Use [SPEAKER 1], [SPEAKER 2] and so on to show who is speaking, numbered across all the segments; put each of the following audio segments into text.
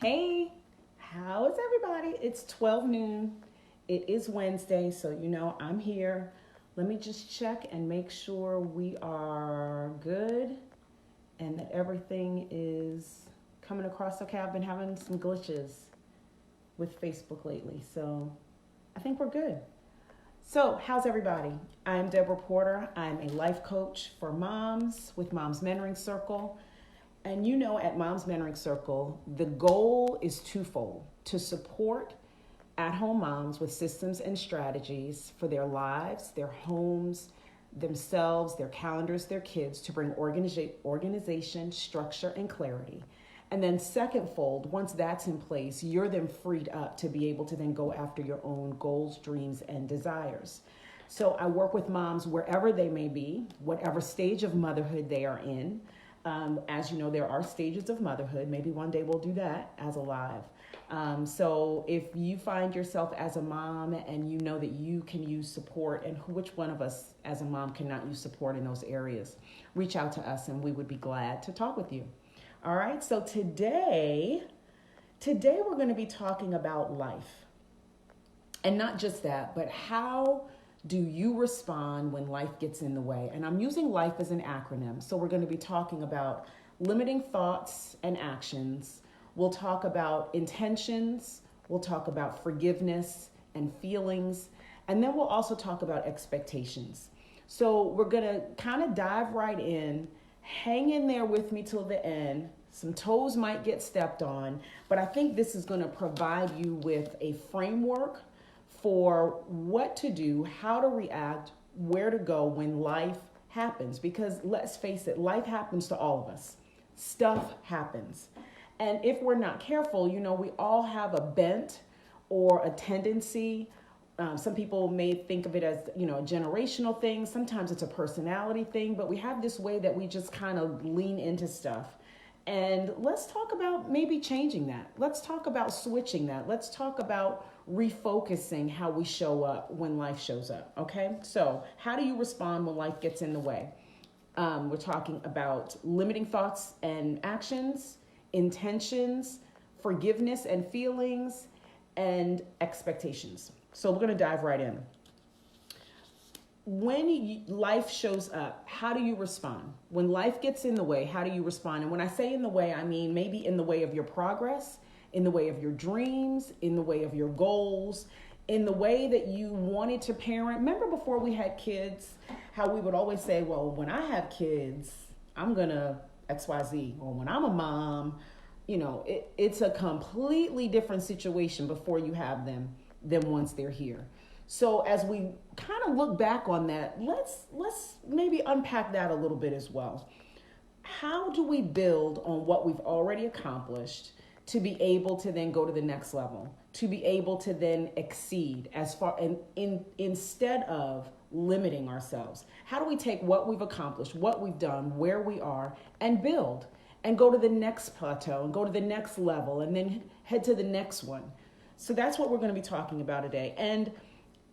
[SPEAKER 1] Hey, how is everybody? It's 12 noon. It is Wednesday, so I'm here. Let me just check and make sure we are good and that everything is coming across okay. I've been having some glitches with Facebook lately, so I think we're good. So, how's everybody? I'm Deborah Porter. I'm a life coach for moms with Mom's Mentoring Circle. And at Mom's Mentoring Circle, the goal is twofold: to support at home moms with systems and strategies for their lives, their homes, themselves, their calendars, their kids, to bring organization, structure, and clarity. And then, second fold, once that's in place, you're then freed up to be able to then go after your own goals, dreams, and desires. So I work with moms wherever they may be, whatever stage of motherhood they are in. As you know, there are stages of motherhood. Maybe one day we'll do that as a live. So if you find yourself as a mom and you know that you can use support, and which one of us as a mom cannot use support in those areas, reach out to us and we would be glad to talk with you. All right, so today we're going to be talking about life. And not just that, but how do you respond when life gets in the way? And I'm using life as an acronym. So we're going to be talking about limiting thoughts and actions. We'll talk about intentions. We'll talk about forgiveness and feelings. And then we'll also talk about expectations. So we're going to kind of dive right in. Hang in there with me till the end. Some toes might get stepped on, but I think this is going to provide you with a framework for what to do, how to react, where to go when life happens. Because let's face it, life happens to all of us. Stuff happens. And if we're not careful, we all have a bent or a tendency. Some people may think of it as, a generational thing. Sometimes it's a personality thing, but we have this way that we just kind of lean into stuff. And let's talk about maybe changing that. Let's talk about switching that. Let's talk about refocusing how we show up when life shows up. Okay. So how do you respond when life gets in the way? We're talking about limiting thoughts and actions, intentions, forgiveness and feelings, and expectations. So we're going to dive right in. When life shows up, how do you respond? When life gets in the way, how do you respond? And when I say in the way, I mean maybe in the way of your progress, in the way of your dreams, in the way of your goals, in the way that you wanted to parent. Remember before we had kids, how we would always say, well, when I have kids, I'm going to XYZ. Or when I'm a mom, it's a completely different situation before you have them than once they're here. So as we kind of look back on that, let's maybe unpack that a little bit as well. How do we build on what we've already accomplished to be able to then go to the next level, to be able to then exceed as far and instead of limiting ourselves? How do we take what we've accomplished, what we've done, where we are, and build and go to the next plateau and go to the next level and then head to the next one? So that's what we're going to be talking about today. And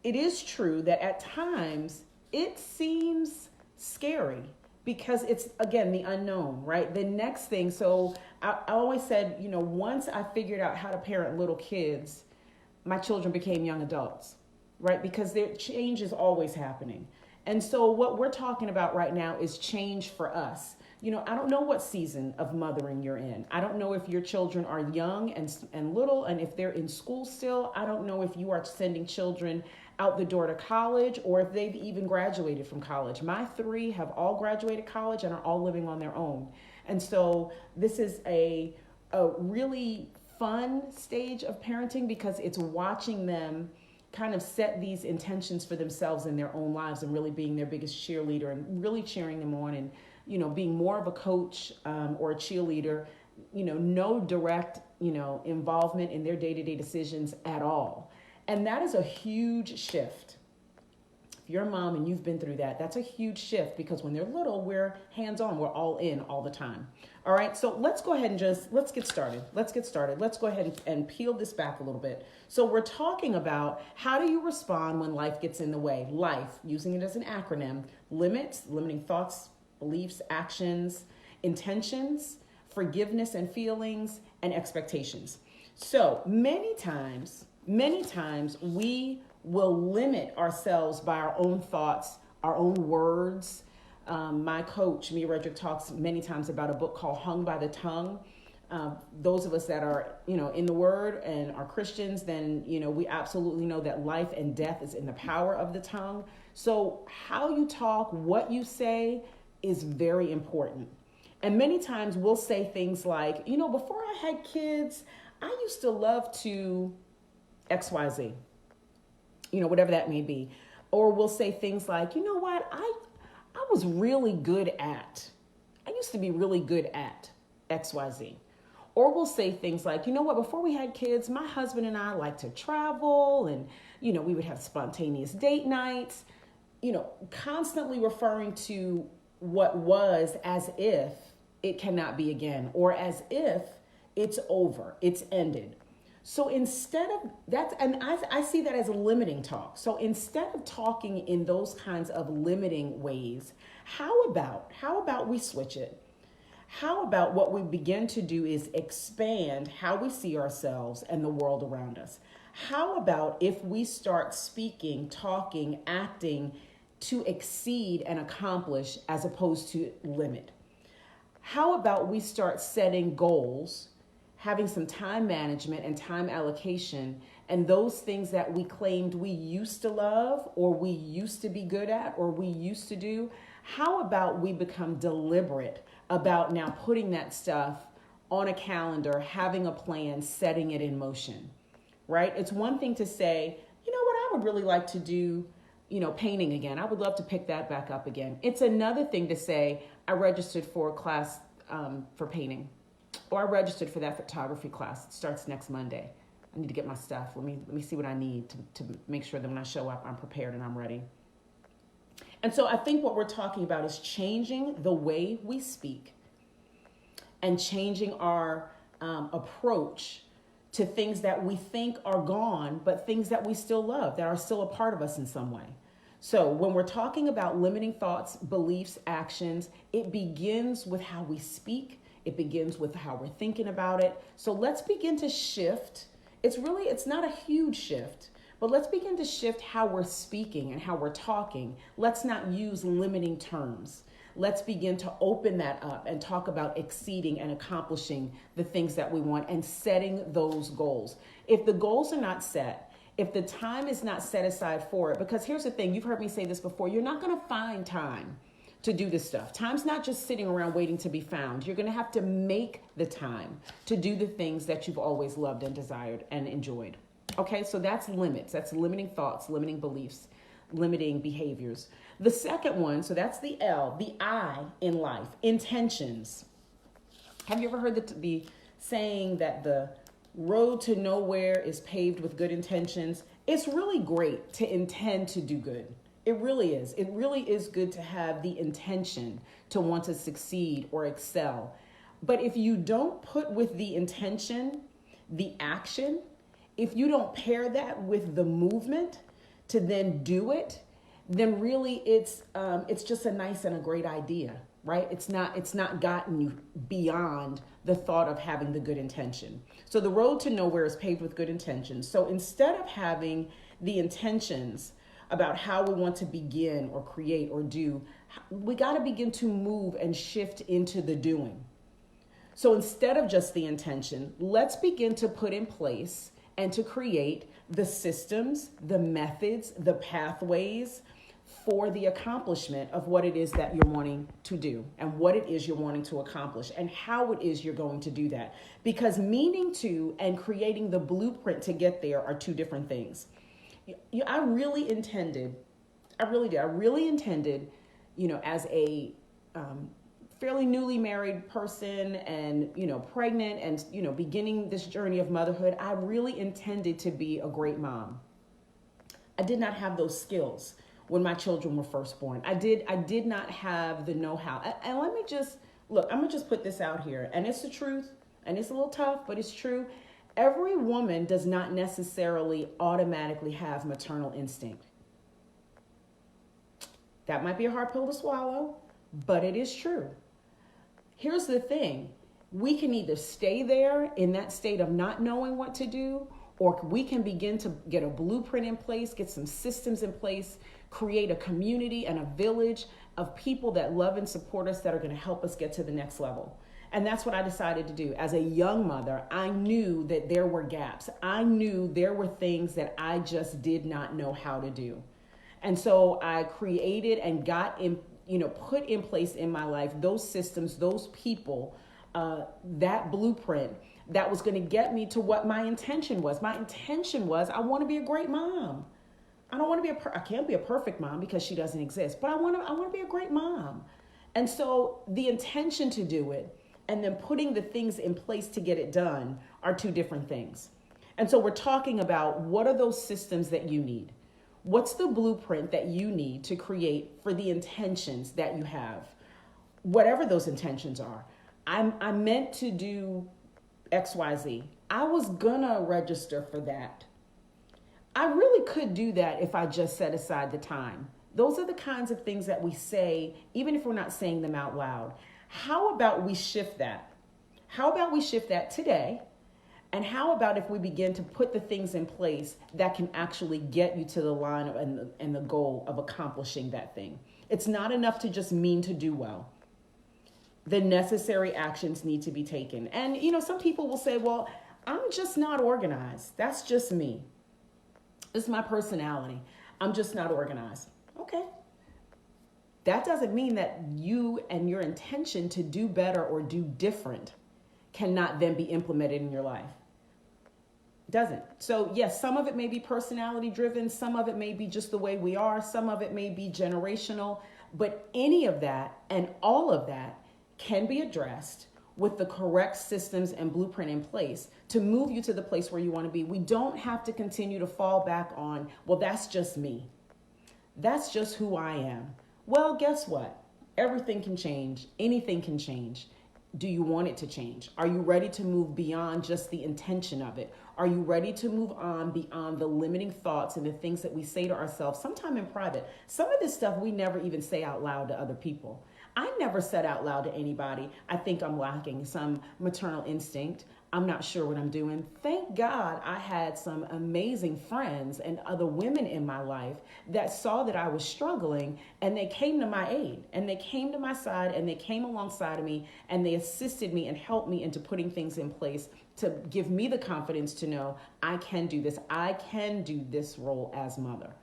[SPEAKER 1] it is true that at times it seems scary because it's, again, the unknown, right? The next thing. So I always said, once I figured out how to parent little kids, my children became young adults, right? Because their change is always happening. And so what we're talking about right now is change for us. I don't know what season of mothering you're in. I don't know if your children are young and little, and if they're in school still. I don't know if you are sending children out the door to college or if they've even graduated from college. My three have all graduated college and are all living on their own. And so this is a really fun stage of parenting because it's watching them kind of set these intentions for themselves in their own lives and really being their biggest cheerleader and really cheering them on and being more of a coach or a cheerleader, no direct, involvement in their day-to-day decisions at all. And that is a huge shift. If you're a mom and you've been through that, that's a huge shift because when they're little, we're hands-on, we're all in all the time. All right, so let's go ahead and let's get started. Let's go ahead and peel this back a little bit. So we're talking about how do you respond when life gets in the way? Life, using it as an acronym, limiting thoughts, beliefs, actions, intentions, forgiveness and feelings, and expectations. So many times we will limit ourselves by our own thoughts, our own words. My coach, Mia Redrick, talks many times about a book called Hung by the Tongue. Those of us that are, in the Word and are Christians, then, we absolutely know that life and death is in the power of the tongue. So how you talk, what you say is very important. And many times we'll say things like, before I had kids, I used to love to XYZ, whatever that may be. Or we'll say things like, I was really good at, I used to be really good at XYZ. Or we'll say things like, before we had kids, my husband and I liked to travel and, we would have spontaneous date nights, constantly referring to what was as if it cannot be again, or as if it's over, it's ended. So instead of that, and I see that as a limiting talk. So instead of talking in those kinds of limiting ways, how about we switch it? How about what we begin to do is expand how we see ourselves and the world around us? How about if we start speaking, talking, acting to exceed and accomplish as opposed to limit? How about we start setting goals, having some time management and time allocation, and those things that we claimed we used to love or we used to be good at or we used to do, how about we become deliberate about now putting that stuff on a calendar, having a plan, setting it in motion, right? It's one thing to say, I would really like to do, painting again. I would love to pick that back up again. It's another thing to say, I registered for a class for painting, or I registered for that photography class. It starts next Monday. I need to get my stuff. Let me see what I need to make sure that when I show up, I'm prepared and I'm ready. And so I think what we're talking about is changing the way we speak and changing our approach to things that we think are gone, but things that we still love, that are still a part of us in some way. So when we're talking about limiting thoughts, beliefs, actions, it begins with how we speak. It begins with how we're thinking about it. So let's begin to shift. It's not a huge shift, but let's begin to shift how we're speaking and how we're talking. Let's not use limiting terms. Let's begin to open that up and talk about exceeding and accomplishing the things that we want and setting those goals. If the goals are not set, if the time is not set aside for it, because here's the thing, you've heard me say this before, you're not going to find time to do this stuff. Time's not just sitting around waiting to be found. You're going to have to make the time to do the things that you've always loved and desired and enjoyed. Okay, so that's limits. That's limiting thoughts, limiting beliefs, limiting behaviors. The second one, so that's the L, the I in life, intentions. Have you ever heard the saying that the road to nowhere is paved with good intentions? It's really great to intend to do good. It really is. It really is good to have the intention to want to succeed or excel. But if you don't put with the intention, the action, if you don't pair that with the movement to then do it, then really it's just a nice and a great idea, right? It's not gotten you beyond the thought of having the good intention. So the road to nowhere is paved with good intentions. So instead of having the intentions about how we want to begin or create or do, we got to begin to move and shift into the doing. So instead of just the intention, let's begin to put in place and to create the systems, the methods, the pathways for the accomplishment of what it is that you're wanting to do and what it is you're wanting to accomplish and how it is you're going to do that. Because meaning to and creating the blueprint to get there are two different things. I really intended, as a fairly newly married person and, pregnant and, beginning this journey of motherhood, I really intended to be a great mom. I did not have those skills when my children were first born. I did not have the know-how. And let me just, look, I'm gonna just put this out here, and it's the truth, and it's a little tough, but it's true. Every woman does not necessarily automatically have maternal instinct. That might be a hard pill to swallow, but it is true. Here's the thing. We can either stay there in that state of not knowing what to do, or we can begin to get a blueprint in place, get some systems in place, create a community and a village of people that love and support us, that are going to help us get to the next level. And that's what I decided to do. As a young mother, I knew that there were gaps. I knew there were things that I just did not know how to do. And so I created and got in, put in place in my life those systems, those people, that blueprint that was going to get me to what my intention was. My intention was, I want to be a great mom. I don't want to be I can't be a perfect mom because she doesn't exist, but I want to be a great mom. And so the intention to do it and then putting the things in place to get it done are two different things. And so we're talking about, what are those systems that you need? What's the blueprint that you need to create for the intentions that you have? Whatever those intentions are. I'm meant to do XYZ. I was gonna register for that. I really could do that if I just set aside the time. Those are the kinds of things that we say, even if we're not saying them out loud. How about we shift that? How about we shift that today? And how about if we begin to put the things in place that can actually get you to the line and the goal of accomplishing that thing? It's not enough to just mean to do well. The necessary actions need to be taken. And, some people will say, well, I'm just not organized. That's just me. It's my personality. I'm just not organized. Okay. That doesn't mean that you and your intention to do better or do different cannot then be implemented in your life. Doesn't. So yes, some of it may be personality driven. Some of it may be just the way we are. Some of it may be generational. But any of that and all of that can be addressed with the correct systems and blueprint in place to move you to the place where you want to be. We don't have to continue to fall back on, well, that's just me. That's just who I am. Well, guess what? Everything can change. Anything can change. Do you want it to change? Are you ready to move beyond just the intention of it? Are you ready to move on beyond the limiting thoughts and the things that we say to ourselves, sometime in private? Some of this stuff we never even say out loud to other people. I never said out loud to anybody, I think I'm lacking some maternal instinct. I'm not sure what I'm doing. Thank God I had some amazing friends and other women in my life that saw that I was struggling, and they came to my aid, and they came to my side, and they came alongside of me, and they assisted me and helped me into putting things in place to give me the confidence to know I can do this. I can do this role as mother.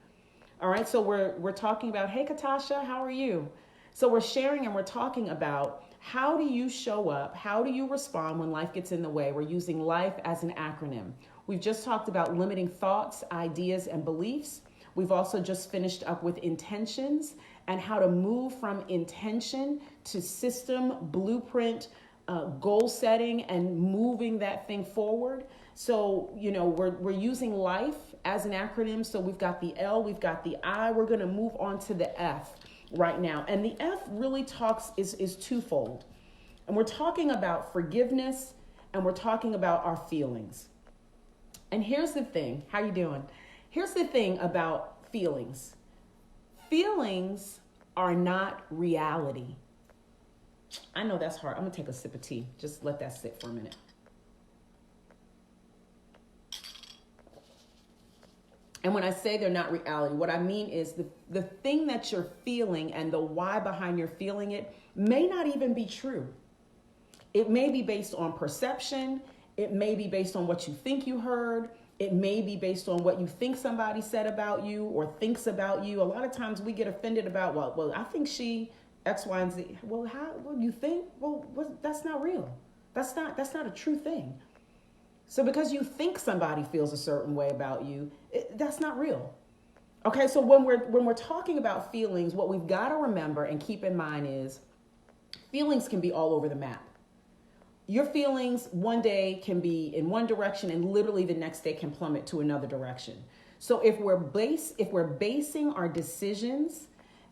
[SPEAKER 1] All right, so we're talking about, hey, Katasha, how are you? So we're sharing and we're talking about, how do you show up? How do you respond when life gets in the way? We're using LIFE as an acronym. We've just talked about limiting thoughts, ideas, and beliefs. We've also just finished up with intentions and how to move from intention to system, blueprint, goal setting, and moving that thing forward. So, we're using LIFE as an acronym. So we've got the L, we've got the I, we're going to move on to the F right now. And the F really is twofold. And we're talking about forgiveness, and we're talking about our feelings. And here's the thing. How you doing? Here's the thing about feelings. Feelings are not reality. I know that's hard. I'm going to take a sip of tea. Just let that sit for a minute. And when I say they're not reality, what I mean is the thing that you're feeling and the why behind your feeling it may not even be true. It may be based on perception. It may be based on what you think you heard. It may be based on what you think somebody said about you or thinks about you. A lot of times we get offended about, well, I think she X, Y, and Z. Well, you think? Well, that's not real. That's not a true thing. So because you think somebody feels a certain way about you, that's not real. Okay, so when we're talking about feelings, what we've got to remember and keep in mind is feelings can be all over the map. Your feelings one day can be in one direction and literally the next day can plummet to another direction. So if we're basing our decisions,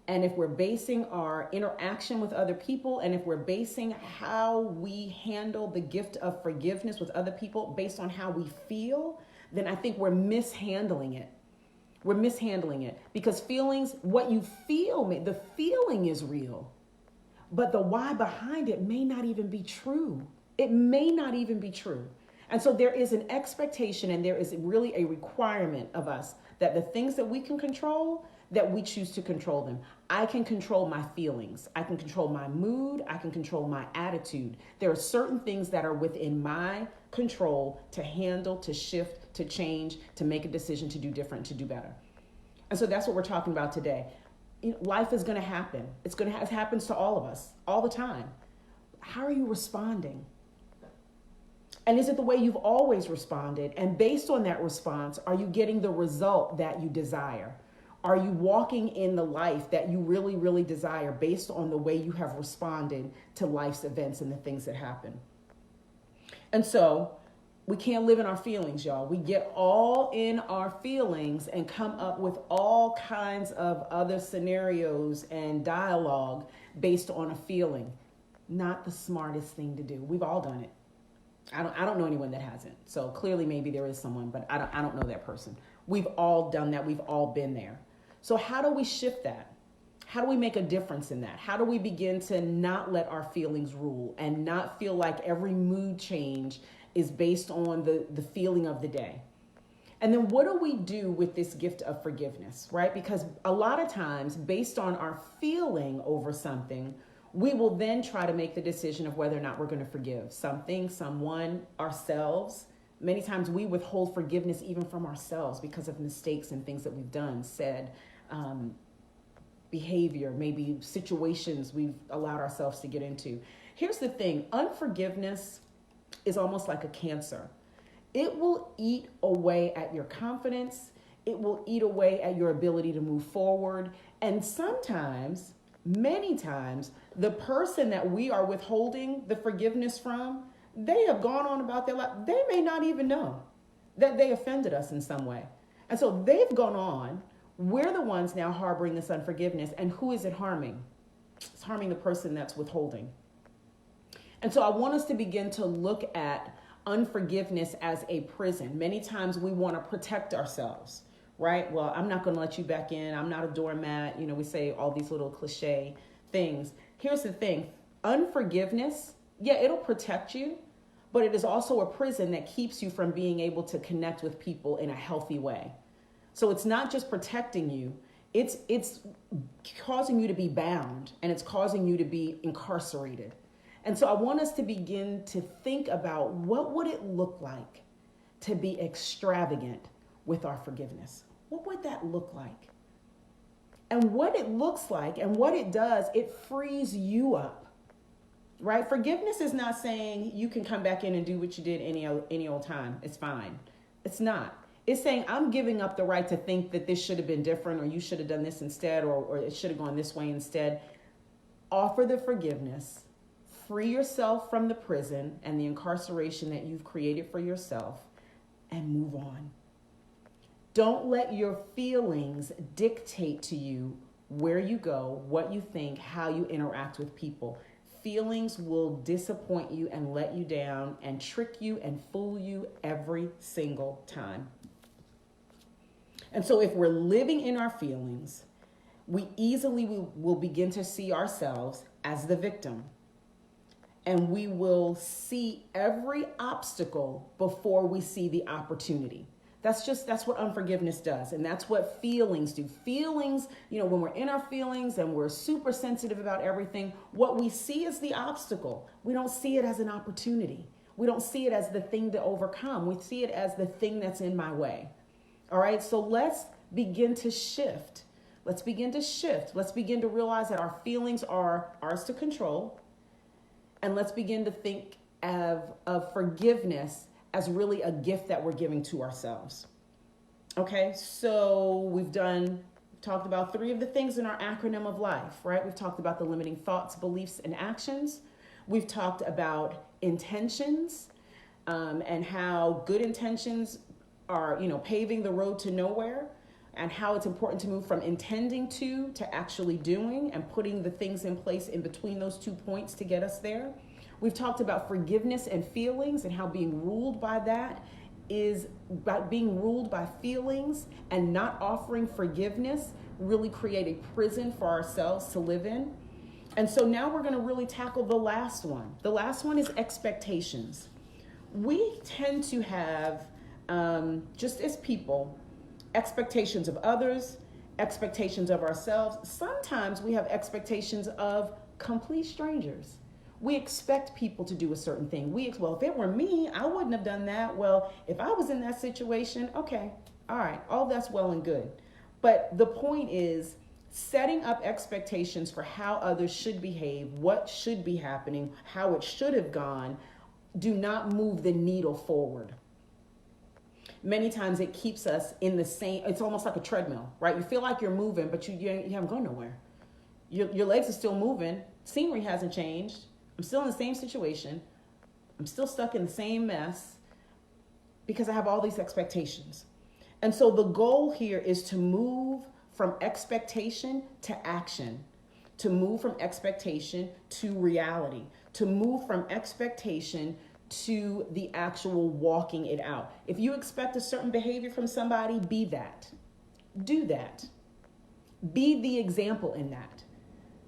[SPEAKER 1] and if we're basing our interaction with other people, and if we're basing how we handle the gift of forgiveness with other people based on how we feel, then I think we're mishandling it. We're mishandling it because feelings, what you feel, the feeling is real, but the why behind it may not even be true. It may not even be true. And so there is an expectation and there is really a requirement of us that the things that we can control, that we choose to control them. I can control my feelings. I can control my mood. I can control my attitude. There are certain things that are within my control to handle, to shift, to change, to make a decision, to do different, to do better. And so that's what we're talking about today. Life is going to happen. It happens to all of us all the time. How are you responding? And is it the way you've always responded? And based on that response, are you getting the result that you desire? Are you walking in the life that you really, really desire based on the way you have responded to life's events and the things that happen? And so we can't live in our feelings, y'all. We get all in our feelings and come up with all kinds of other scenarios and dialogue based on a feeling. Not the smartest thing to do. We've all done it. I don't know anyone that hasn't. So clearly maybe there is someone, but I don't know that person. We've all done that. We've all been there. So how do we shift that? How do we make a difference in that? How do we begin to not let our feelings rule and not feel like every mood change is based on the feeling of the day? And then what do we do with this gift of forgiveness, right? Because a lot of times based on our feeling over something, we will then try to make the decision of whether or not we're going to forgive something, someone, ourselves. Many times we withhold forgiveness even from ourselves because of mistakes and things that we've done, said, behavior, maybe situations we've allowed ourselves to get into. Here's the thing. Unforgiveness is almost like a cancer. It will eat away at your confidence. It will eat away at your ability to move forward. And sometimes, many times, the person that we are withholding the forgiveness from, they have gone on about their life. They may not even know that they offended us in some way. And so they've gone on. We're the ones now harboring this unforgiveness. And who is it harming? It's harming the person that's withholding. And so I want us to begin to look at unforgiveness as a prison. Many times we want to protect ourselves, right? Well, I'm not going to let you back in. I'm not a doormat. We say all these little cliche things. Here's the thing. Unforgiveness, yeah, it'll protect you, but it is also a prison that keeps you from being able to connect with people in a healthy way. So it's not just protecting you. It's causing you to be bound, and it's causing you to be incarcerated. And so I want us to begin to think about what would it look like to be extravagant with our forgiveness? What would that look like? And what it looks like and what it does, it frees you up, right? Forgiveness is not saying you can come back in and do what you did any old time. It's fine. It's not. It's saying I'm giving up the right to think that this should have been different, or you should have done this instead, or it should have gone this way instead. Offer the forgiveness. Free yourself from the prison and the incarceration that you've created for yourself and move on. Don't let your feelings dictate to you where you go, what you think, how you interact with people. Feelings will disappoint you and let you down and trick you and fool you every single time. And so if we're living in our feelings, we easily will begin to see ourselves as the victim. And we will see every obstacle before we see the opportunity. That's what unforgiveness does. And that's what feelings do. Feelings, when we're in our feelings and we're super sensitive about everything, what we see is the obstacle. We don't see it as an opportunity. We don't see it as the thing to overcome. We see it as the thing that's in my way. All right, so let's begin to shift. Let's begin to shift. Let's begin to realize that our feelings are ours to control. And let's begin to think of forgiveness as really a gift that we're giving to ourselves. Okay, so we've talked about 3 of the things in our acronym of life, right? We've talked about the limiting thoughts, beliefs, and actions. We've talked about intentions and how good intentions are, paving the road to nowhere, and how it's important to move from intending to actually doing and putting the things in place in between those 2 points to get us there. We've talked about forgiveness and feelings and how being ruled by that is being ruled by feelings and not offering forgiveness really create a prison for ourselves to live in. And so now we're going to really tackle the last one. The last one is expectations. We tend to have, just as people, expectations of others, expectations of ourselves. Sometimes we have expectations of complete strangers. We expect people to do a certain thing. Well, if it were me, I wouldn't have done that. Well, if I was in that situation, okay, all right, all that's well and good. But the point is setting up expectations for how others should behave, what should be happening, how it should have gone, do not move the needle forward. Many times it keeps us in the same, it's almost like a treadmill, right? You feel like you're moving, but you haven't gone nowhere. Your legs are still moving. Scenery hasn't changed. I'm still in the same situation. I'm still stuck in the same mess because I have all these expectations. And so the goal here is to move from expectation to action, to move from expectation to reality, to move from expectation to the actual walking it out. If you expect a certain behavior from somebody, be that. Do that. Be the example in that.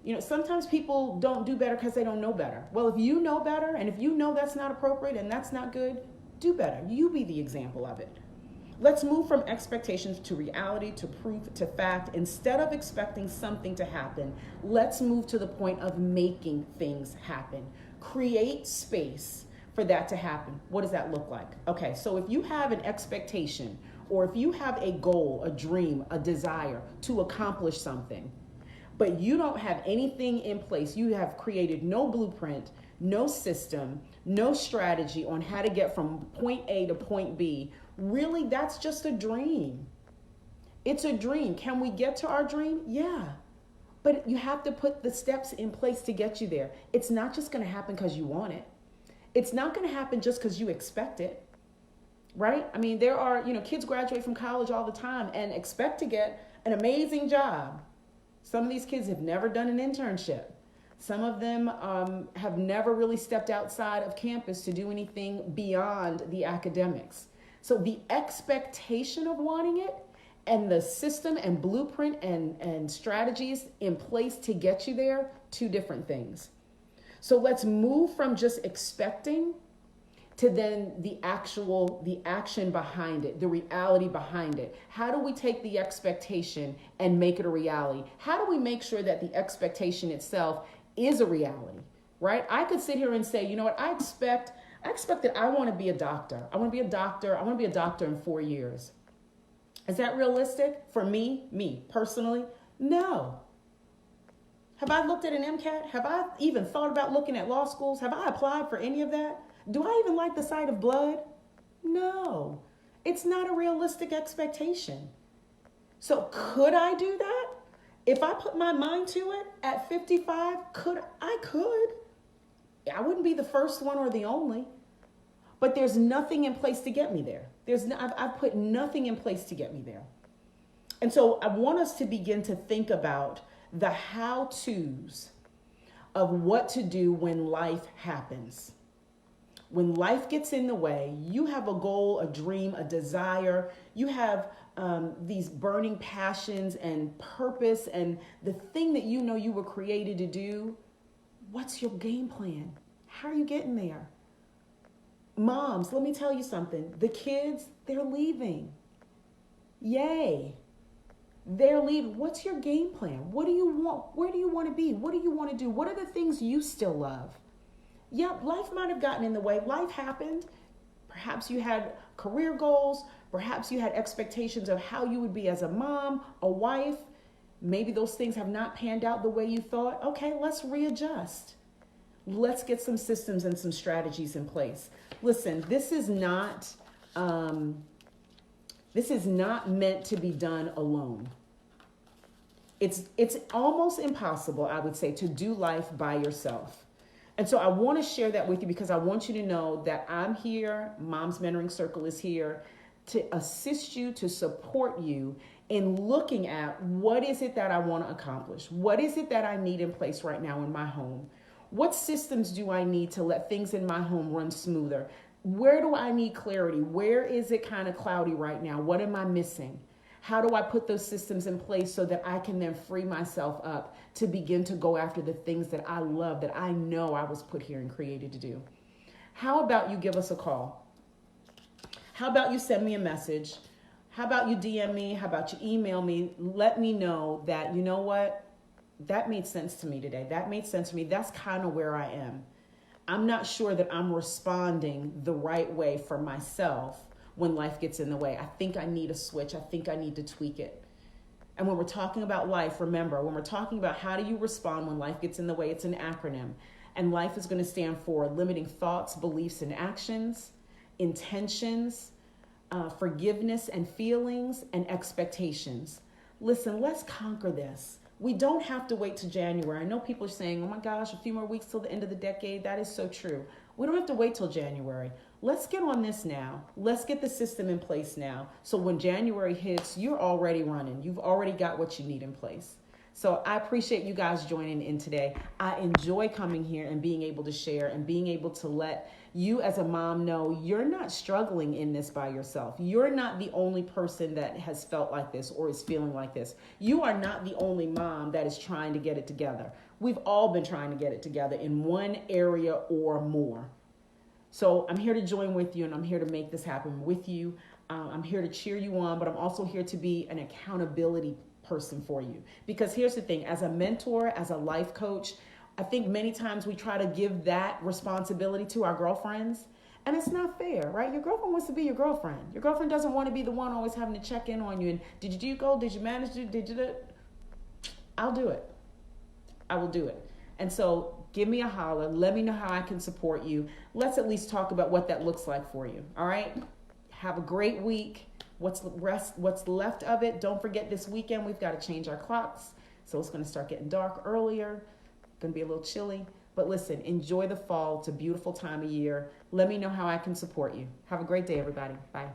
[SPEAKER 1] You know, sometimes people don't do better because they don't know better. Well, if you know better, and if you know that's not appropriate and that's not good, do better. You be the example of it. Let's move from expectations to reality, to proof, to fact. Instead of expecting something to happen, let's move to the point of making things happen. Create space for that to happen. What does that look like? Okay, so if you have an expectation, or if you have a goal, a dream, a desire to accomplish something, but you don't have anything in place, you have created no blueprint, no system, no strategy on how to get from point A to point B, really, that's just a dream. It's a dream. Can we get to our dream? Yeah. But you have to put the steps in place to get you there. It's not just going to happen because you want it. It's not going to happen just because you expect it, right? I mean, there are, kids graduate from college all the time and expect to get an amazing job. Some of these kids have never done an internship. Some of them have never really stepped outside of campus to do anything beyond the academics. So the expectation of wanting it and the system and blueprint and strategies in place to get you there, two different things. So let's move from just expecting to then the action behind it, the reality behind it. How do we take the expectation and make it a reality? How do we make sure that the expectation itself is a reality, right? I could sit here and say, you know what, I expect that I want to be a doctor. I want to be a doctor. I want to be a doctor in 4 years. Is that realistic for me personally? No. Have I looked at an MCAT? Have I even thought about looking at law schools? Have I applied for any of that? Do I even like the sight of blood? No. It's not a realistic expectation. So could I do that? If I put my mind to it at 55, I could. I wouldn't be the first one or the only, but there's nothing in place to get me there. I've put nothing in place to get me there. And so I want us to begin to think about the how-tos of what to do when life happens. When life gets in the way, you have a goal, a dream, a desire. You have these burning passions and purpose and the thing that you know you were created to do. What's your game plan? How are you getting there? Moms, let me tell you something. The kids, they're leaving. Yay. They're leaving. What's your game plan? What do you want? Where do you want to be? What do you want to do? What are the things you still love? Yeah, life might have gotten in the way. Life happened. Perhaps you had career goals. Perhaps you had expectations of how you would be as a mom, a wife. Maybe those things have not panned out the way you thought. Okay, let's readjust. Let's get some systems and some strategies in place. Listen, this is not meant to be done alone. It's almost impossible, I would say, to do life by yourself. And so I want to share that with you because I want you to know that I'm here. Mom's Mentoring Circle is here to assist you, to support you in looking at what is it that I want to accomplish? What is it that I need in place right now in my home? What systems do I need to let things in my home run smoother? Where do I need clarity? Where is it kind of cloudy right now? What am I missing? How do I put those systems in place so that I can then free myself up to begin to go after the things that I love, that I know I was put here and created to do? How about you give us a call? How about you send me a message? How about you DM me? How about you email me? Let me know that, you know what? That made sense to me today. That made sense to me. That's kind of where I am. I'm not sure that I'm responding the right way for myself when life gets in the way. I think I need a switch. I think I need to tweak it. And when we're talking about life, remember, when we're talking about how do you respond when life gets in the way, it's an acronym. And life is going to stand for limiting thoughts, beliefs, and actions, intentions, forgiveness and feelings, and expectations. Listen, let's conquer this. We don't have to wait till January. I know people are saying, oh my gosh, a few more weeks till the end of the decade. That is so true. We don't have to wait till January. Let's get on this now. Let's get the system in place now. So when January hits, you're already running. You've already got what you need in place. So I appreciate you guys joining in today. I enjoy coming here and being able to share and being able to let you as a mom know you're not struggling in this by yourself. You're not the only person that has felt like this or is feeling like this. You are not the only mom that is trying to get it together. We've all been trying to get it together in one area or more. So I'm here to join with you, and I'm here to make this happen with you. I'm here to cheer you on, but I'm also here to be an accountability person for you. Because here's the thing, as a mentor, as a life coach, I think many times we try to give that responsibility to our girlfriends, and it's not fair, right? Your girlfriend wants to be your girlfriend. Your girlfriend doesn't want to be the one always having to check in on you. And did you do your goal? Did you manage to? Did you do it? I'll do it. I will do it. And so give me a holler. Let me know how I can support you. Let's at least talk about what that looks like for you. All right? Have a great week. What's left of it, don't forget this weekend we've got to change our clocks. So it's going to start getting dark earlier. Going to be a little chilly. But listen, enjoy the fall. It's a beautiful time of year. Let me know how I can support you. Have a great day, everybody. Bye.